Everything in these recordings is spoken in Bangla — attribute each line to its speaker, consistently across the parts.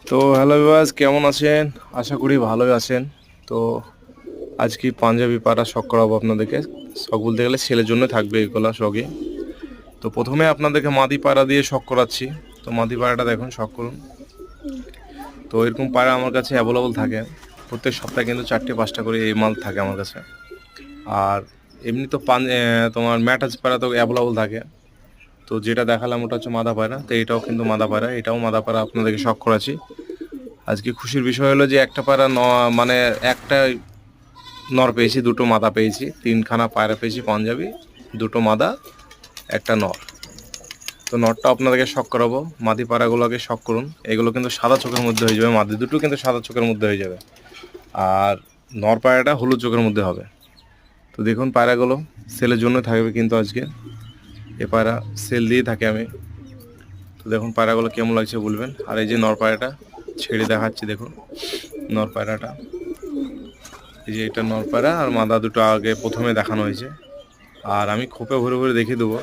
Speaker 1: তো হ্যালো ভিউয়ার্স, কেমন আছেন? আশা করি ভালোই আছেন। তো আজকে পাঞ্জাবি পাড়া শখ করাবো আপনাদেরকে। শখ বলতে গেলে ছেলের জন্য থাকবে এগুলা শখই। তো প্রথমে আপনাদেরকে মাদি পায়রা দিয়ে শখ করাচ্ছি। তো মাদি পায়রাটা দেখুন, শখ করুন। তো এরকম পায়রা আমার কাছে অ্যাভেলেবল থাকে। প্রত্যেক সপ্তাহে কিন্তু 4টে-5টা করে এই মাল থাকে আমার কাছে। আর এমনি তো তোমার ম্যাটাজ পায়রা তো অ্যাভেলেবল থাকে। তো যেটা দেখালাম ওটা হচ্ছে মাদা পায়রা। তো এটাও কিন্তু মাদা পায়রা, এটাও মাদা পায়রা আপনাদেরকে শখ করাচ্ছি। আজকে খুশির বিষয় হলো যে একটা পায়রা মানে একটা নর পেয়েছি, দুটো মাদা পেয়েছি, 3খানা পায়রা পেয়েছি পাঞ্জাবি, দুটো মাদা, একটা নর। তো নরটা আপনাদেরকে শখ করাবো। মাদি পায়রাগুলোকে শখ করুন। এগুলো কিন্তু সাদা চোখের মধ্যে হয়ে যাবে, মাদি দুটো কিন্তু সাদা চোখের মধ্যে হয়ে যাবে, আর নর পায়রাটা হলুদ চোখের মধ্যে হবে। তো দেখুন পায়রাগুলো সেলের জন্য থাকবে কিন্তু আজকে। এ পায়রা সেল দিয়ে থাকি আমি। তো দেখুন পায়রাগুলো কেমন লাগছে বলবেন। আর এই যে নর পায়রাটা ছেড়ে দেখাচ্ছি, দেখুন নর পায়রাটা, এই যে এটা নর পায়রা, আর মাদা দুটো আগে প্রথমে দেখানো হয়েছে। আর আমি খোপে ভরে ভরে দেখিয়ে দেবো।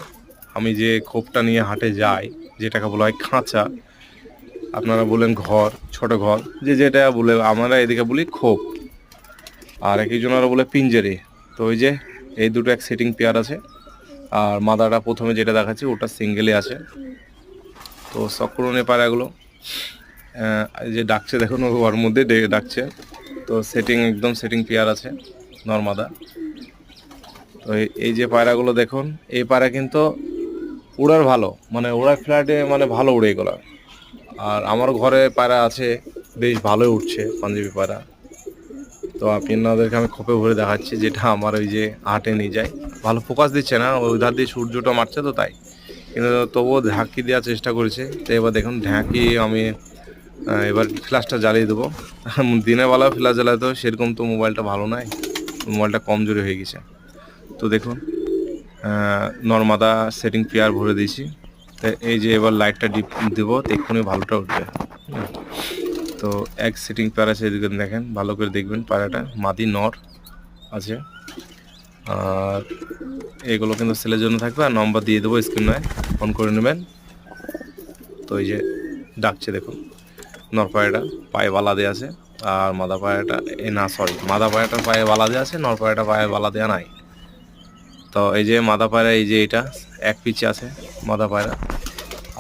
Speaker 1: আমি যে খোপটা নিয়ে হাটে যাই, যেটাকে বলা হয় খাঁচা, আপনারা বলেন ঘর, ছোট ঘর, যে যেটা বলে আমরা এদিকে বলি খোপ, আর একজনেরা বলে পিঞ্জেরি। তো ওই যে এই দুটো এক সেটিং পেয়ার আছে, আর মাদাটা প্রথমে যেটা দেখাচ্ছি ওটা সিঙ্গেলে আছে। তো সকরণে পায়রাগুলো এই যে ডাকছে, দেখুন ওর মধ্যে ডাকছে। তো সেটিং একদম সেটিং পেয়ার আছে নর্মাদা। তো এই যে পায়রাগুলো দেখুন, এই পায়রা কিন্তু উড়ার ভালো, মানে উড়ার ফ্ল্যাটে মানে ভালো উড়ে এগুলো। আর আমার ঘরে পায়রা আছে, বেশ ভালোই উঠছে পাঞ্জাবি পায়রা। তো আপনাদেরকে আমি খোপে ভরে দেখাচ্ছি, যেটা আমার ওই যে হাটে নিয়ে যায়। ভালো ফোকাস দিচ্ছে না, ওই ধার দিয়ে সূর্যটা মারছে তো তাই, কিন্তু তবুও ঢাকি দেওয়ার চেষ্টা করেছে। তো এবার দেখুন ঢাকি আমি এবার ফ্ল্যাশটা জ্বালিয়ে দেবো। দিনের বেলা ফ্ল্যাশ জ্বালাতে হয়, সেরকম তো মোবাইলটা ভালো নয়, মোবাইলটা কমজোরি হয়ে গেছে। তো দেখুন নর্মাদা সেটিং পেয়ার ভরে দিয়েছি। তো এই যে এবার লাইটটা ডিপ দেবো, এক্ষুনি ভালোটা উঠবে। তো এক সেটিং পেয়ার আছে, এদিকে দেখেন, ভালো করে দেখবেন পায়রাটা মাদি নর আছে। আর এগুলো কিন্তু সেলের জন্য থাকবে, আর নম্বর দিয়ে দেবো স্ক্রিনে, ফোন করে নেবেন। তো এই যে ডাকছে দেখুন, নর পায়রাটা পায়ে বালা দেওয়া আছে, আর মাদা পায়রাটা না সরি, মাদা পায়রাটার পায়ে বালা দেওয়া আছে, নর পায়রাটা পায়ে বালা দেওয়া নাই। তো এই যে মাদা পায়রা, এই যে এটা এক পিচে আছে মাদা পায়রা,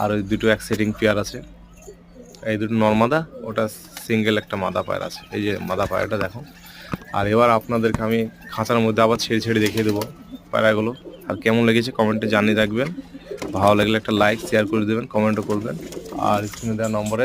Speaker 1: আর ওই দুটো এক সেটিং পেয়ার আছে, এই দুটো নর্মাদা, ওটা সিঙ্গেল একটা মাদা পায়রা আছে। এই যে মাদা পায়রাটা দেখো। আর এবার আপনাদেরকে আমি খাঁচার মধ্যে আবার ছেড়ে ছেড়ে দেখিয়ে দেবো পায়রাগুলো। আর কেমন লেগেছে কমেন্টে জানিয়ে রাখবেন। ভালো লাগলে একটা লাইক শেয়ার করে দেবেন, কমেন্টও করবেন, আর স্ক্রিনে দেওয়া নম্বরে